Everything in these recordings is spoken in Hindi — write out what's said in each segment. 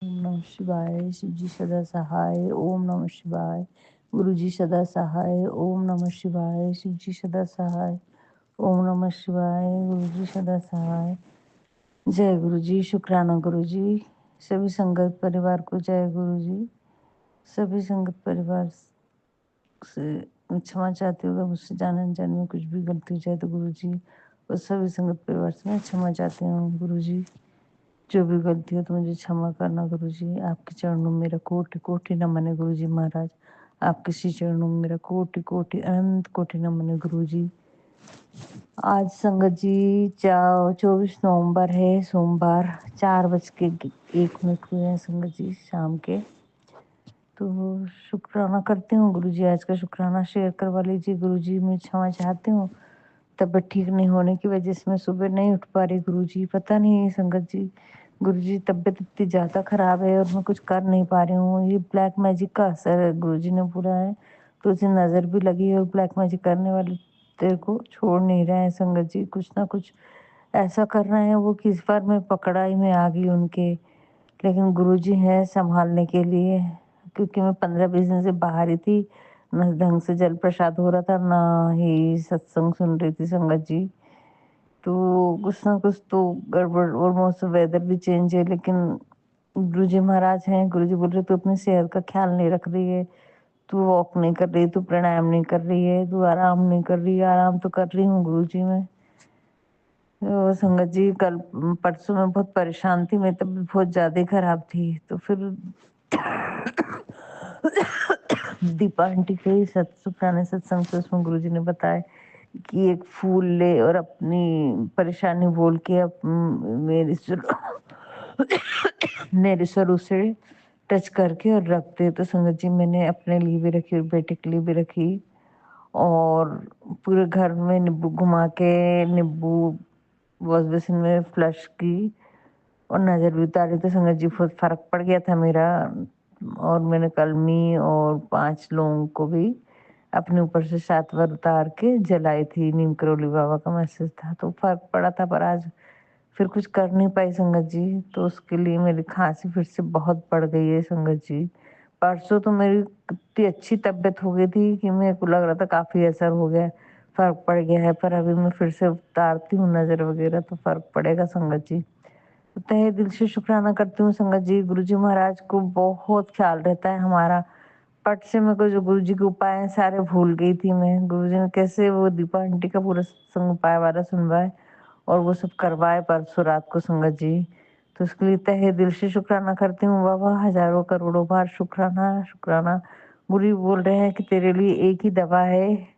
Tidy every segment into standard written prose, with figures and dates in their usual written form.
ओम नमः शिवाय। शिव जी सदा सहाय। ओम नमः शिवाय। गुरु जी सदा सहाय। ओम नमः शिवाय। शिव जी सदा सहाय। ओम नमः शिवाय। गुरु जी सदा सहाय। जय गुरु जी। शुक्राना गुरु जी। सभी संगत परिवार को जय गुरु जी। सभी संगत परिवार से मैं क्षमा चाहती हूँ, अगर मुझसे जाने अनजाने में कुछ भी गलती हो जाए तो गुरु जी और सभी संगत परिवार से मैं क्षमा चाहती हूँ। गुरु जी, जो भी गलती हो तो मुझे क्षमा करना गुरु जी। आपके चरणों में मेरा कोटि कोटि नमन है गुरु जी महाराज। आपके श्री चरणों में मेरा कोटि कोटि अनंत कोटि नमन है गुरु जी। आज संगत जी 24 नवंबर है, सोमवार। 4:01 हुए हैं संगत जी शाम के। तो शुक्राना करती हूँ गुरु जी। आज का शुक्राना शेयर करवा लीजिए गुरु जी। मैं क्षमा चाहती हूँ, तबीयत ठीक नहीं होने की वजह से मैं सुबह नहीं उठ पा रही गुरु जी। पता नहीं संगत जी, गुरु जी तबीयत इतनी ज़्यादा खराब है और मैं कुछ कर नहीं पा रही हूँ। ये ब्लैक मैजिक का असर है गुरु जी ने पूरा है, तो उसे नज़र भी लगी है और ब्लैक मैजिक करने वाले तेरे को छोड़ नहीं रहे हैं संगत जी। कुछ ना कुछ ऐसा कर रहे हैं वो कि इस बार मैं पकड़ाई में आ गई उनके। लेकिन गुरु जी हैं संभालने के लिए, क्योंकि मैं 15-20 दिन से बाहर ही थी। न ढंग से जल प्रसाद हो रहा था, ना ही सत्संग सुन रही थी संगत जी। तो कुछ ना कुछ तो गड़बड़। ऑलमोस्ट वेदर भी चेंज है, लेकिन गुरु जी महाराज हैं। गुरु जी बोल रहे तू अपनी सेहत का ख्याल नहीं रख रही है, तू वॉक नहीं कर रही, तू प्राणायाम नहीं कर रही है, तू आराम नहीं कर रही है। आराम तो कर रही हूँ गुरु जी मैं। तो संगत जी कल परसों में बहुत परेशान थी, मेरी तबीयत बहुत ज़्यादा ही खराब थी। तो फिर दीपा आंटी के शुक्राने सत्संग से उसमें गुरु जी ने बताया कि एक फूल ले और अपनी परेशानी बोल के मेरे मेरे सर से टच करके और रख दे। तो संगत जी मैंने अपने लिए भी रखी और बेटे के लिए भी रखी, और पूरे घर में नींबू घुमा के नींबू वॉश बेसिन में फ्लश की और नज़र भी उतारी। तो संगत जी बहुत फर्क पड़ गया था मेरा। और मैंने कलमी और 5 लोगों को भी अपने ऊपर से 7 बार उतार के जलाई थी। नीम करोली बाबा का मैसेज था, तो फर्क पड़ा था। पर आज फिर कुछ कर नहीं पाई संगत जी, तो उसके लिए मेरी खांसी फिर से बहुत बढ़ गई है संगत जी। परसों तो मेरी इतनी अच्छी तबीयत हो गई थी कि मेरे को लग रहा था काफ़ी असर हो गया, फ़र्क पड़ गया है। पर अभी मैं फिर से उतारती हूँ नज़र वगैरह तो फ़र्क पड़ेगा संगत जी। तो तहे दिल से शुक्राना करती हूँ संगत जी। गुरु जी महाराज को बहुत ख्याल रहता है हमारा। पट से मेरे को जो गुरु जी के उपाय हैं सारे भूल गई थी मैं। गुरु जी ने कैसे वो दीपा आंटी का पूरा सत्संग उपाय वाला सुनवाए और वो सब करवाए परसों रात को संगत जी। तो उसके लिए तहे दिल से शुक्राना करती हूँ बाबा। हजारों करोड़ों बार शुक्राना शुक्राना। गुरु जी बोल रहे हैं कि तेरे लिए एक ही दवा है,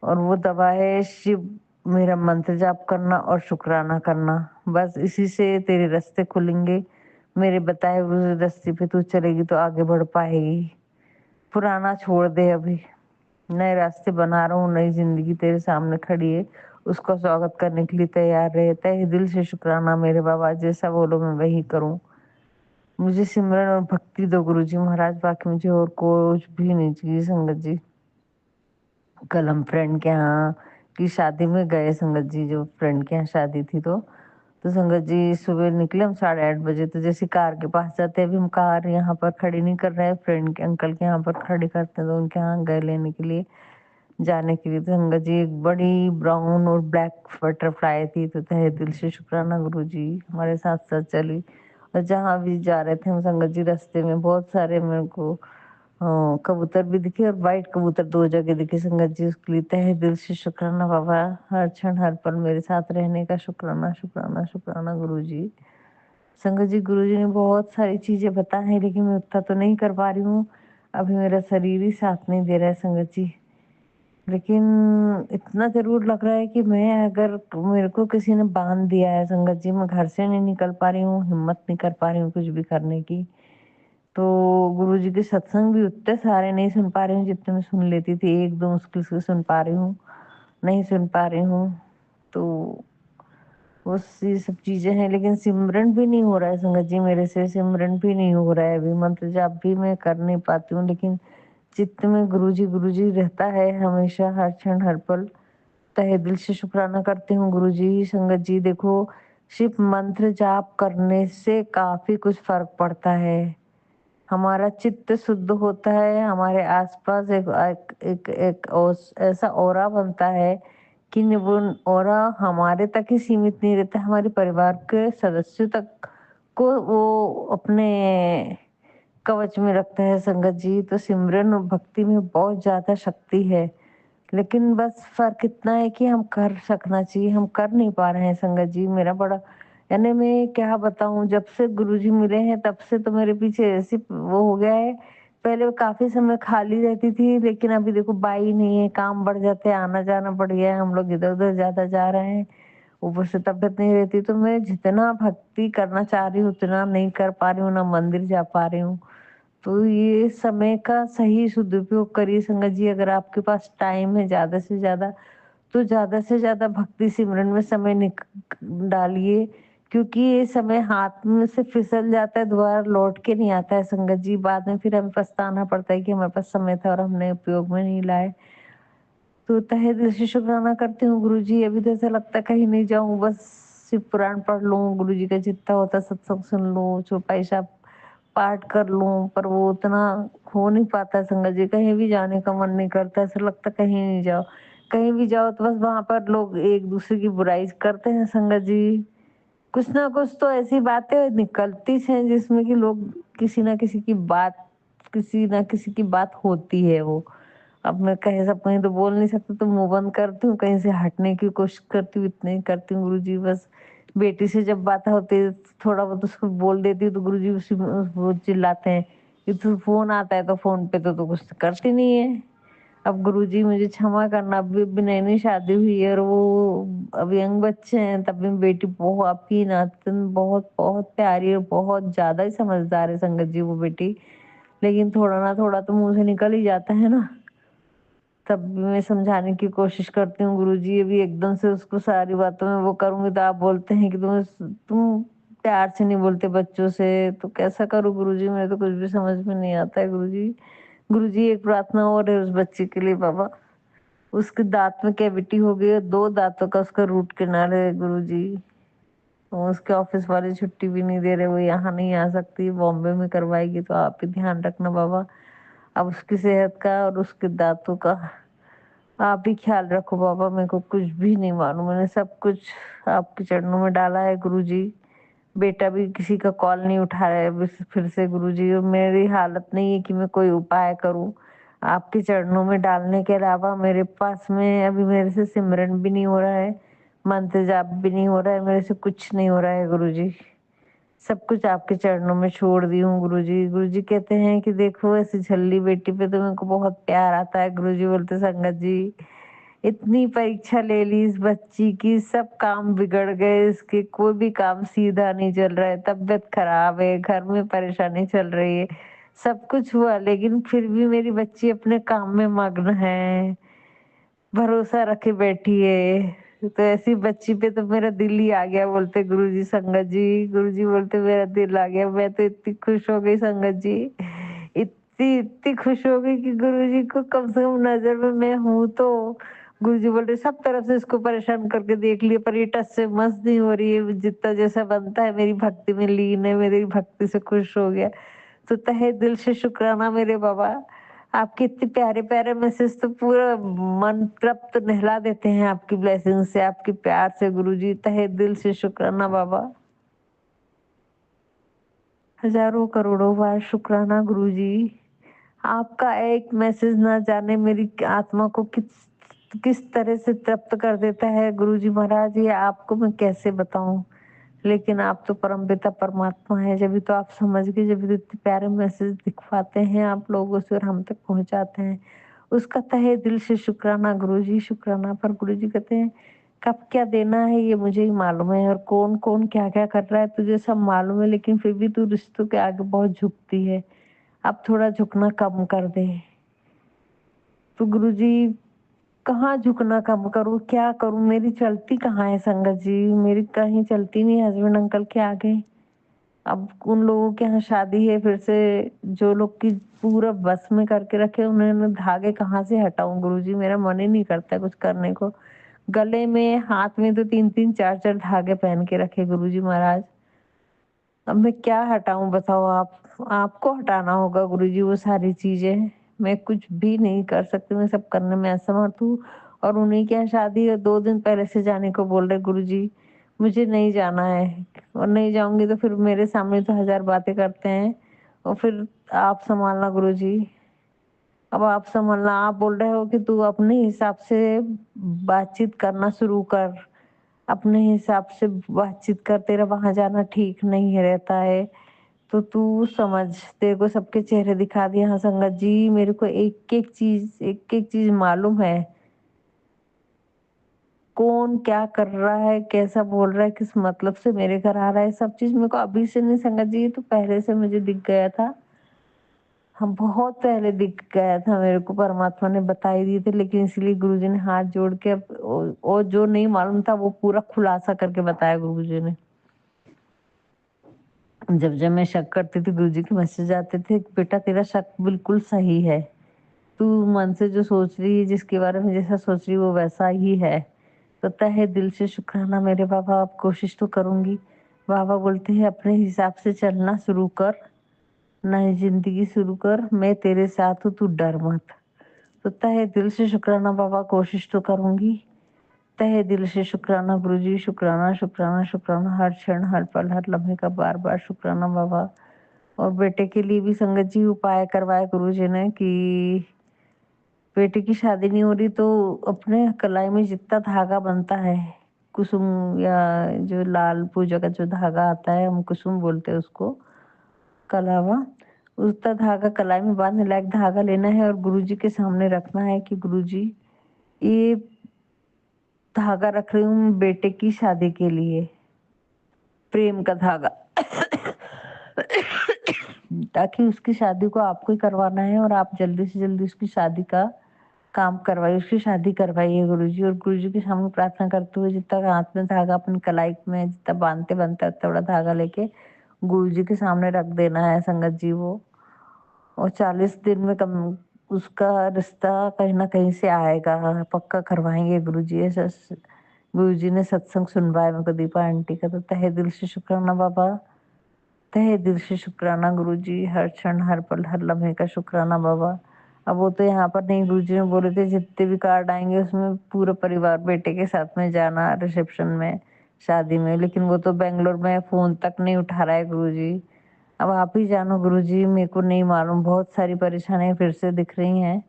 और वो दवा है शिव। मेरा मंत्र जाप करना और शुक्राना करना, बस इसी से तेरे रास्ते खुलेंगे। मेरे बताए हुए रास्ते पे तू चलेगी तो आगे बढ़ पाएगी। पुराना छोड़ दे, अभी नए रास्ते बना रहा हूँ। नई जिंदगी तेरे सामने खड़ी है, उसका स्वागत करने के लिए तैयार रहे। तहे दिल से शुक्राना मेरे बाबा। जैसा बोलो मैं वही करूँ। मुझे सिमरन और भक्ति दो गुरु जी महाराज, बाकी मुझे और कुछ भी नहीं चाहिए संगत जी। कल हम फ्रेंड के यहाँ की शादी में गए संगत जी, जो फ्रेंड के यहाँ शादी थी। तो संगत जी सुबह निकले हम 8:30 बजे। तो जैसे कार के पास जाते हैं, अभी हम कार यहाँ पर खड़ी नहीं कर रहे हैं, फ्रेंड के अंकल के यहाँ पर खड़ी करते हैं। तो उनके यहाँ गए लेने के लिए, जाने के लिए। तो संगत जी एक बड़ी ब्राउन और ब्लैक बटरफ्लाई थी। तो तहे दिल से शुक्राना गुरु जी हमारे साथ साथ चली। और जहाँ भी जा रहे थे हम संगत जी, रास्ते में बहुत सारे मेरे को कबूतर भी दिखे, और वाइट कबूतर 2 जगह दिखे संगत जी। उसके लिए तहे दिल से शुक्राना बाबा। हर क्षण हर पल मेरे साथ रहने का शुक्राना शुक्राना शुक्राना गुरु जी। संगत जी गुरु जी ने बहुत सारी चीजें बताई हैं, लेकिन मैं उतना तो नहीं कर पा रही हूँ। अभी मेरा शरीर ही साथ नहीं दे रहा है संगत जी। लेकिन इतना जरूर लग रहा है कि मैं, अगर मेरे को किसी ने बांध दिया है संगत जी, मैं घर से नहीं निकल पा रही हूँ, हिम्मत नहीं कर पा रही हूँ कुछ भी करने की। तो गुरुजी के सत्संग भी उतने सारे नहीं सुन पा रही हूँ जितने मैं सुन लेती थी। 1-2 मुश्किल से सुन पा रही हूँ, नहीं सुन पा रही हूँ। तो बस ये सब चीजें हैं, लेकिन सिमरन भी नहीं हो रहा है संगत जी मेरे से। सिमरन भी नहीं हो रहा है अभी, मंत्र जाप भी मैं कर नहीं पाती हूँ। लेकिन चित्त में गुरुजी रहता है हमेशा, हर क्षण हर पल। तहे दिल से शुक्राना करती हूँ गुरुजी। संगत जी देखो, सिर्फ मंत्र जाप करने से काफी कुछ फर्क पड़ता है। हमारा चित्त शुद्ध होता है, हमारे आसपास ऐसा ऑरा बनता है कि वो ऑरा हमारे तक ही सीमित नहीं रहता, हमारे परिवार के सदस्यों तक को वो अपने कवच में रखता है संगत जी। तो सिमरन और भक्ति में बहुत ज्यादा शक्ति है, लेकिन बस फर्क इतना है कि हम कर सकना चाहिए, हम कर नहीं पा रहे हैं संगत जी। मेरा बड़ा, यानी मैं क्या बताऊं, जब से गुरुजी मिले हैं तब से तो मेरे पीछे ऐसी वो हो गया है। पहले वो काफी समय खाली रहती थी, लेकिन अभी देखो बाई नहीं है, काम बढ़ जाते हैं, आना जाना बढ़ गया है, हम लोग इधर उधर ज्यादा जा रहे हैं, ऊपर से तबीयत नहीं रहती, तो मैं जितना भक्ति करना चाह रही हूँ उतना नहीं कर पा रही हूँ, ना मंदिर जा पा रही हूँ। तो ये समय का सही सदुपयोग करिए संगत जी। अगर आपके पास टाइम है ज्यादा से ज्यादा, तो ज्यादा से ज्यादा भक्ति सिमरन में समय डालिए, क्योंकि ये समय हाथ में से फिसल जाता है, दोबारा लौट के नहीं आता है संगत जी। बाद में फिर हमें पछताना पड़ता है कि हमारे पास समय था और हमने उपयोग में नहीं लाए। तो तहे दिल से शुक्राना करती हूँ गुरु जी। अभी तो ऐसा लगता है कहीं नहीं जाऊं, बस शिव पुराण पढ़ लूं, गुरु जी का जितना होता सत्संग सुन लूं, चौपाई साहब पाठ कर लूं, पर वो उतना हो नहीं पाता संगत जी। कहीं भी जाने का मन नहीं करता, ऐसा लगता कहीं नहीं जाओ, कहीं भी जाओ तो बस वहां पर लोग एक दूसरे की बुराई करते हैं संगत जी। कुछ ना कुछ तो ऐसी बातें निकलती हैं जिसमें कि लोग किसी ना किसी की बात, किसी ना किसी की बात होती है वो। अब मैं कहीं सब कहीं तो बोल नहीं सकती, तो मुंह बंद करती हूँ, कहीं से हटने की कोशिश करती हूँ, इतने ही करती हूँ गुरु जी। बस बेटी से जब बात होती है थोड़ा बहुत उसको बोल देती हूँ, तो गुरु जी उसी वो चिल्लाते हैं कि तू फोन आता है तो फोन पे तो कुछ करती नहीं है। अब गुरुजी मुझे क्षमा करना, अभी नई नई शादी हुई है और वो अभी यंग बच्चे हैं, तब भी बेटी बहुत आपकी नातन बहुत बहुत प्यारी और बहुत ज्यादा ही समझदार है संगत जी वो बेटी। लेकिन थोड़ा ना थोड़ा तो मुंह से निकल ही जाता है ना। तब भी मैं समझाने की कोशिश करती हूँ गुरुजी, अभी एकदम से उसको सारी बातों में वो करूंगी तो आप बोलते हैं कि तुम प्यार से नहीं बोलते बच्चों से, तो कैसा करूँ गुरुजी, मेरे तो कुछ भी समझ में नहीं आता है गुरुजी। गुरुजी एक प्रार्थना और है उस बच्चे के लिए बाबा। उसके दांत में कैविटी हो गई है, दो दांतों का उसका रूट कैनाल है गुरुजी। तो उसके ऑफिस वाले छुट्टी भी नहीं दे रहे, वो यहाँ नहीं आ सकती, बॉम्बे में करवाएगी, तो आप ही ध्यान रखना बाबा। अब उसकी सेहत का और उसके दांतों का आप ही ख्याल रखो बाबा। मेरे को कुछ भी नहीं मालूम, मैंने सब कुछ आपके चरणों में डाला है गुरुजी। बेटा भी किसी का कॉल नहीं उठा रहा है फिर से गुरुजी, और मेरी हालत नहीं है कि मैं कोई उपाय करूं। आपके चरणों में डालने के अलावा मेरे पास में अभी मेरे से सिमरन भी नहीं हो रहा है, मंत्र जाप भी नहीं हो रहा है, मेरे से कुछ नहीं हो रहा है गुरुजी। सब कुछ आपके चरणों में छोड़ दी हूँ गुरुजी। गुरुजी कहते हैं कि देखो ऐसी झल्ली बेटी पे तो मेरे को बहुत प्यार आता है गुरुजी। बोलते संगत जी इतनी परीक्षा ले ली इस बच्ची की, सब काम बिगड़ गए इसके, कोई भी काम सीधा नहीं चल रहा है, तबीयत खराब है, घर में परेशानी चल रही है, सब कुछ हुआ, लेकिन फिर भी मेरी बच्ची अपने काम में मग्न है, भरोसा रखे बैठी है। तो ऐसी बच्ची पे तो मेरा दिल ही आ गया, बोलते गुरुजी संगत जी। गुरुजी बोलते मेरा दिल आ गया, मैं तो इतनी खुश हो गई संगत जी, इतनी इतनी खुश हो गई कि गुरुजी को कम से कम नजर में मैं हूँ तो। गुरुजी बोल रहे सब तरफ से इसको परेशान करके देख लिया, पर ये टस से मस्त नहीं हो रही है, जितना जैसा बनता है मेरी भक्ति में लीन है, मेरी भक्ति से खुश हो गया। तो तहे दिल से शुक्राना मेरे बाबा। आपके इतने प्यारे प्यारे मैसेज तो पूरा मन तृप्त नहला देते हैं आपकी ब्लेसिंग से, आपके प्यार से गुरुजी। तहे दिल से शुक्राना बाबा, हजारों करोड़ों बार शुक्राना गुरुजी। आपका एक मैसेज ना जाने मेरी आत्मा को किस किस तरह से तृप्त कर देता है गुरुजी महाराज, ये आपको मैं कैसे बताऊं। लेकिन आप तो परमपिता परमात्मा है, जब भी तो आप समझ गए, जब भी तो इतने प्यारे मैसेज दिखवाते हैं आप लोगों से और हम तक पहुंचाते हैं, उसका तहे दिल से शुक्राना गुरुजी, शुक्राना। पर गुरुजी कहते हैं कब क्या देना है ये मुझे ही मालूम है, और कौन कौन क्या क्या कर रहा है तुझे सब मालूम है, लेकिन फिर भी तू रिश्तों के आगे बहुत झुकती है, अब थोड़ा झुकना कम कर दे। तो गुरुजी कहाँ झुकना कम करूँ, क्या करूँ, मेरी चलती कहाँ है संगत जी, मेरी कहीं चलती नहीं हस्बैंड अंकल के आगे। अब उन लोगों के यहाँ शादी है फिर से, जो लोग की पूरा बस में करके रखे उन्हें धागे कहाँ से हटाऊं गुरुजी, मेरा मन ही नहीं करता कुछ करने को। गले में, हाथ में तो 3-3 4-4 धागे पहन के रखे गुरुजी महाराज। अब मैं क्या हटाऊँ बताओ आप? आपको हटाना होगा गुरुजी वो सारी चीज़ें। मैं कुछ भी नहीं कर सकती, मैं सब करने में असमर्थ हूँ। और उन्हीं के यहाँ शादी है, 2 दिन पहले से जाने को बोल रहे गुरुजी। मुझे नहीं जाना है और नहीं जाऊँगी तो फिर मेरे सामने तो हज़ार बातें करते हैं और फिर आप सँभालना गुरुजी। अब आप सँभलना, आप बोल रहे हो कि तू अपने हिसाब से बातचीत करना शुरू कर, अपने हिसाब से बातचीत कर, तेरा वहाँ जाना ठीक नहीं रहता है। तो तू समझ, तेरे को सबके चेहरे दिखा दिए। हाँ संगत जी, मेरे को एक-एक चीज़ मालूम है। कौन क्या कर रहा है, कैसा बोल रहा है, किस मतलब से मेरे घर आ रहा है, सब चीज़ मेरे को अभी से नहीं संगत जी, ये तो पहले से मुझे दिख गया था। हाँ, बहुत पहले दिख गया था मेरे को, परमात्मा ने बता ही दिए थे, लेकिन इसीलिए गुरुजी ने हाथ जोड़ के अब वो जो नहीं मालूम था वो पूरा खुलासा करके बताया गुरुजी ने। जब मैं शक करती थी गुरुजी के मैसेज आते थे, बेटा तेरा शक बिल्कुल सही है। तू मन से जो सोच रही है, जिसके बारे में जैसा सोच रही है वो वैसा ही है। तो तहे दिल से शुक्राना मेरे बाबा, अब कोशिश तो करूँगी। बाबा बोलते हैं अपने हिसाब से चलना शुरू कर, नई ज़िंदगी शुरू कर, मैं तेरे साथ हूँ, तू डर मत। तो तहे दिल से शुक्राना बाबा, कोशिश तो करूँगी। तहे दिल से शुक्राना गुरुजी, शुक्राना, शुक्राना, शुक्राना, हर क्षण, हर पल, हर लम्हे का बार-बार शुक्राना बाबा। और बेटे के लिए भी संगत जी उपाय करवाए गुरुजी ने कि बेटे की शादी नहीं हो रही तो अपने कलाई में जितना धागा बनता है, कुसुम या जो लाल पूजा का जो धागा आता है, हम कुसुम बोलते हैं उसको, कलावा, उतना धागा कलाई में बांधने लायक धागा लेना है और गुरुजी के सामने रखना है कि गुरुजी ये धागा रख रही हूँ बेटे की शादी के लिए, प्रेम का धागा। ताकि उसकी शादी को आपको ही करवाना है और आप जल्दी से जल्दी उसकी शादी का काम करवाइए, उसकी शादी करवाइए गुरुजी। और गुरुजी के सामने प्रार्थना करते हुए जितना हाथ में धागा अपनी कलाई में जितना बांधते बनता है उतना बड़ा धागा लेके गुरुजी के सामने रख देना है संगत जी वो। और 40 दिन में कम उसका रिश्ता कहीं न कहीं से आएगा, पक्का करवाएँगे गुरुजी। ऐसा गुरुजी ने सत्संग सुनवाया मेरे को दीपा आंटी का, तो तहे दिल से शुक्राना बाबा, तहे दिल से शुक्राना गुरुजी, हर क्षण, हर पल, हर लम्हे का शुक्राना बाबा। अब वो तो यहाँ पर नहीं, गुरुजी ने बोले थे जितने भी कार्ड आएँगे उसमें पूरा परिवार बेटे के साथ में जाना रिसेप्शन में, शादी में, लेकिन वो तो बैंगलोर में फ़ोन तक नहीं उठा रहा है गुरुजी। अब आप ही जानो गुरुजी, मेरे को नहीं मालूम, बहुत सारी परेशानियाँ फिर से दिख रही हैं,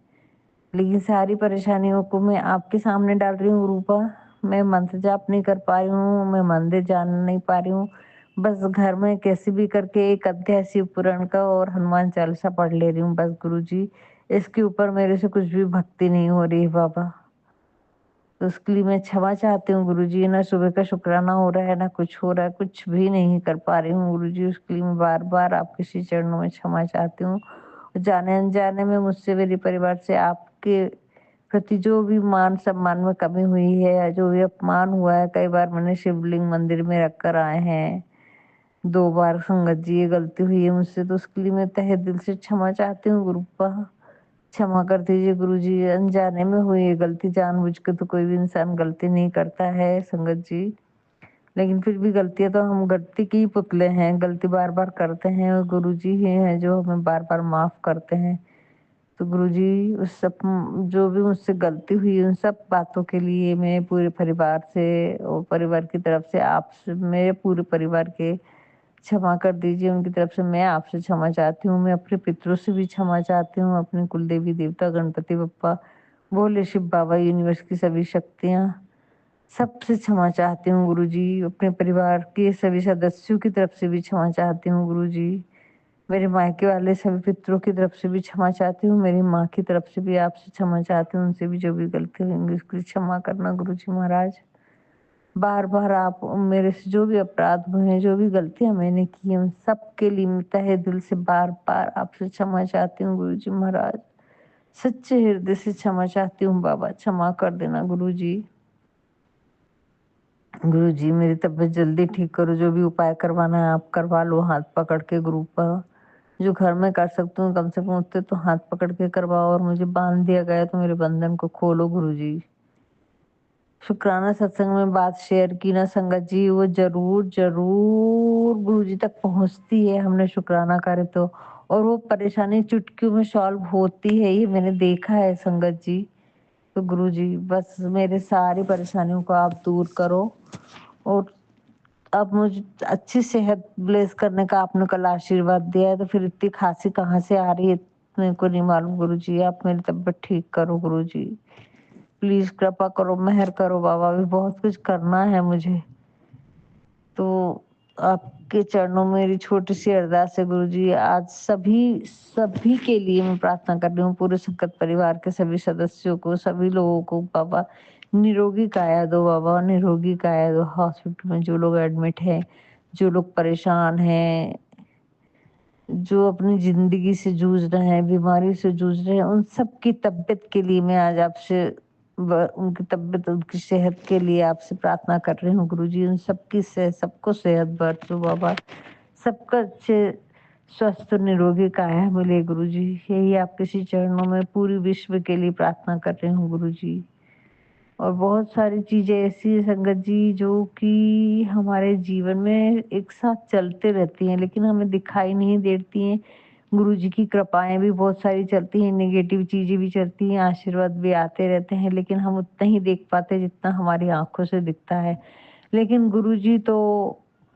लेकिन सारी परेशानियों को मैं आपके सामने डाल रही हूँ रूपा। मैं मंत्र जाप नहीं कर पा रही हूँ, मैं मंदिर जा नहीं पा रही हूँ। बस घर में कैसे भी करके एक अध्याय शिव पुराण का और हनुमान चालीसा पढ़ ले रही हूँ बस गुरुजी। इसके ऊपर मेरे से कुछ भी भक्ति नहीं हो रही है बाबा। तो उसके लिए मैं क्षमा चाहती हूँ गुरुजी, ना सुबह का शुक्राना हो रहा है, ना कुछ हो रहा है, कुछ भी नहीं कर पा रही हूँ गुरुजी। उसके लिए मैं बार-बार आपके श्री चरणों में क्षमा चाहती हूँ। जाने-अनजाने में मुझसे, मेरे परिवार से आपके प्रति जो भी मान-सम्मान में कमी हुई है या जो भी अपमान हुआ है, कई बार मैंने शिवलिंग मंदिर में रख कर आए हैं। 2 बार संगत जी ये गलती हुई है मुझसे, तो उसके लिए मैं तहे दिल से क्षमा चाहती हूँ गुरुपा। क्षमा कर दीजिए गुरुजी, अनजाने में हुई है गलती, जानबूझ के तो कोई भी इंसान गलती नहीं करता है संगत जी। लेकिन फिर भी गलतियाँ तो हम गलती की ही पुतले हैं, गलती बार-बार करते हैं और गुरुजी ही हैं जो हमें बार-बार माफ़ करते हैं। तो गुरुजी उस सब जो भी मुझसे गलती हुई उन सब बातों के लिए मैं पूरे परिवार से और परिवार की तरफ से आपसे, मेरे पूरे परिवार के क्षमा कर दीजिए, उनकी तरफ से मैं आपसे क्षमा चाहती हूँ। मैं अपने पितरों से भी क्षमा चाहती हूँ, अपने कुलदेवी देवता गणपति बप्पा, भोले शिव बाबा, यूनिवर्स की सभी शक्तियाँ, सबसे क्षमा चाहती हूँ गुरुजी। अपने परिवार के सभी सदस्यों की तरफ से भी क्षमा चाहती हूँ गुरुजी। मेरे मायके वाले सभी पितरों की तरफ से भी क्षमा चाहती हूँ, मेरी माँ की तरफ से भी आपसे क्षमा चाहती हूँ, उनसे भी जो भी गलती होंगी उसके लिए क्षमा करना गुरुजी महाराज। बार-बार आप मेरे से जो भी अपराध हुए हैं, जो भी गलतियाँ मैंने की हैं, उन सब के लिए मैं तहे दिल से बार-बार आपसे क्षमा चाहती हूँ गुरुजी महाराज। सच्चे हृदय से क्षमा चाहती हूँ बाबा, क्षमा कर देना गुरुजी। गुरुजी मेरी तबीयत जल्दी ठीक करो, जो भी उपाय करवाना है आप करवा लो हाथ पकड़ के गुरुपा। जो घर में कर सकती हूँ कम से कम उतने तो हाथ पकड़ के करवाओ, और मुझे बांध दिया गया तो मेरे बंधन को खोलो गुरुजी। शुक्राना सत्संग में बात शेयर की ना संगत जी, वो ज़रूर, ज़रूर गुरुजी तक पहुँचती है, हमने शुक्राना करे तो। और वो परेशानी चुटकियों में सॉल्व होती है, ये मैंने देखा है संगत जी। तो गुरुजी बस मेरे सारी परेशानियों को आप दूर करो, और अब मुझे अच्छी सेहत ब्लेस करने का आपने कल आशीर्वाद दिया है, तो फिर इतनी खांसी कहाँ से आ रही है मेरे को नहीं मालूम गुरुजी। आप मेरी तबीयत ठीक करो गुरुजी, प्लीज कृपा करो, मेहर करो बाबा, अभी बहुत कुछ करना है मुझे। तो आपके चरणों में मेरी छोटी सी अरदास है गुरुजी। आज सभी सभी के लिए मैं प्रार्थना कर रही हूँ, पूरे संकट परिवार के सभी सदस्यों को, सभी लोगों को बाबा निरोगी काया दो बाबा, निरोगी काया दो। हॉस्पिटल में जो लोग एडमिट हैं, जो लोग परेशान हैं, जो अपनी जिंदगी से जूझ रहे हैं, बीमारी से जूझ रहे हैं, उन सब की तबीयत के लिए मैं आज आपसे उनकी तबीयत, उनकी सेहत के लिए आपसे प्रार्थना कर रही हूँ गुरुजी। उन सबकी से सबको सेहत बख्शो बाबा, सबका अच्छे स्वस्थ और निरोगी काया मिले गुरुजी। यही आपके श्री चरणों में पूरी विश्व के लिए प्रार्थना कर रही हूँ गुरुजी। और बहुत सारी चीजें ऐसी है संगत जी, जो कि हमारे जीवन में एक साथ चलते रहती हैं, लेकिन हमें दिखाई नहीं देती हैं। गुरु जी की कृपाएं भी बहुत सारी चलती हैं, नेगेटिव चीजें भी चलती हैं, आशीर्वाद भी आते रहते हैं, लेकिन हम उतना ही देख पाते जितना हमारी आंखों से दिखता है। लेकिन गुरु जी तो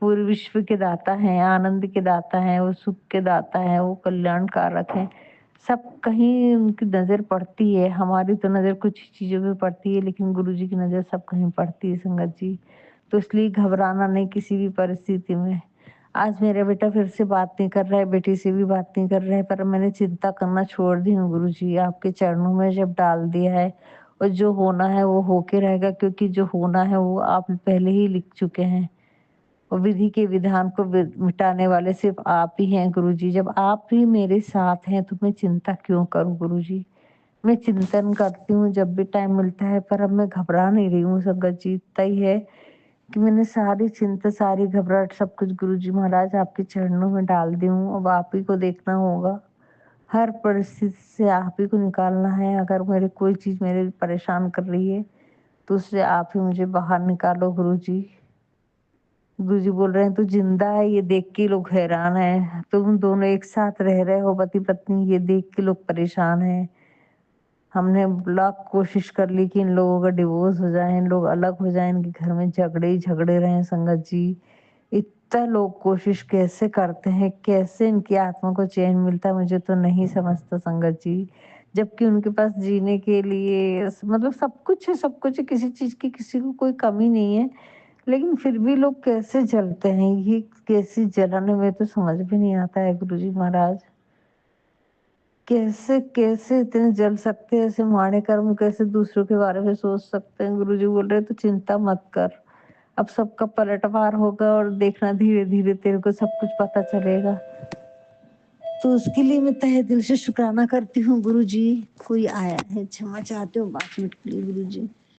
पूरे विश्व के दाता हैं, आनंद के दाता हैं, वो सुख के दाता हैं, वो कल्याण कारक हैं। सब कहीं उनकी नजर पड़ती है, हमारी तो नजर कुछ ही चीजों पे पड़ती है, लेकिन गुरु जी की नजर सब कहीं पड़ती है संगत जी। तो इसलिए घबराना नहीं किसी भी परिस्थिति में। आज मेरा बेटा फिर से बात नहीं कर रहा है, बेटी से भी बात नहीं कर रहा है, पर मैंने चिंता करना छोड़ दी हूँ गुरु जी, आपके चरणों में जब डाल दिया है। और जो होना है वो होके रहेगा, क्योंकि जो होना है वो आप पहले ही लिख चुके हैं। और विधि के विधान को मिटाने वाले सिर्फ आप ही हैं गुरुजी। जब आप ही मेरे साथ हैं तो मैं चिंता क्यों करूं गुरुजी। मैं चिंतन करती हूँ जब भी टाइम मिलता है, पर अब मैं घबरा नहीं रही हूँ संगत जी। इतना ही है कि मैंने सारी चिंता, सारी घबराहट, सब कुछ गुरुजी महाराज आपके चरणों में डाल दी हूँ। अब आप ही को देखना होगा, हर परिस्थिति से आप ही को निकालना है। अगर मेरे कोई चीज मेरे परेशान कर रही है तो उससे आप ही मुझे बाहर निकालो गुरुजी। गुरुजी बोल रहे हैं तू जिंदा है, ये देख के लोग हैरान है। तुम दोनों एक साथ रह रहे हो पति पत्नी, ये देख के लोग परेशान हैं। हमने लाख कोशिश कर ली कि इन लोगों का डिवोर्स हो जाए, इन लोग अलग हो जाए, इनके घर में झगड़े ही झगड़े रहे संगत जी। इतना लोग कोशिश कैसे करते हैं, कैसे इनकी आत्मा को चैन मिलता है, मुझे तो नहीं समझता संगत जी। जबकि उनके पास जीने के लिए मतलब सब कुछ है, सब कुछ है, किसी चीज की किसी को कोई कमी नहीं है, लेकिन फिर भी लोग कैसे जलते हैं, ये कैसी जलन है, मैं तो समझ भी नहीं आता है गुरुजी महाराज। कैसे कैसे इतने जल सकते हैं, ऐसे माड़े कर्म कैसे दूसरों के बारे में सोच सकते हैं। गुरुजी बोल रहे तो चिंता मत कर, अब सबका पलटवार होगा और देखना धीरे धीरे तेरे को सब कुछ पता चलेगा। तो उसके लिए मैं तहे दिल से शुक्राना करती हूँ गुरुजी। कोई आया है, क्षमा चाहती हूँ बात मिट गई गुरुजी।